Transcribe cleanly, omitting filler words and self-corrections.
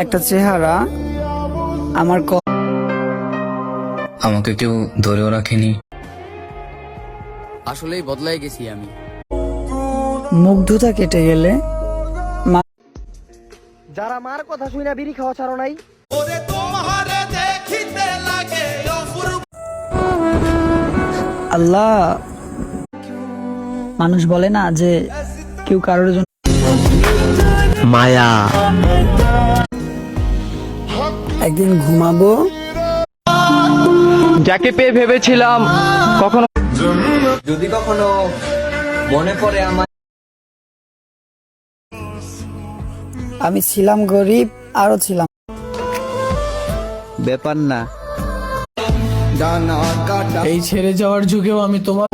একটা চেহারা আমার আমাকে কেউ ধরেও রাখেনি। আসলেই বদলাই গেছি আমি। মুগ্ধতা কেটে গেলে যারা মার কথা শুই না বিড়ি খাওয়া ছাড়ো নাই। আল্লাহ, মানুষ বলে না যে কেউ কারোর জন্য মায়া একদিন ঘুমাবো, যাকে পেয়ে ভেবেছিলাম কখনো যদি কখনো মনে পড়ে আমার আমি ছিলাম গরিব, আরো ছিলাম ব্যাপার না। এই ছেড়ে যাওয়ার যুগেও আমি তোমার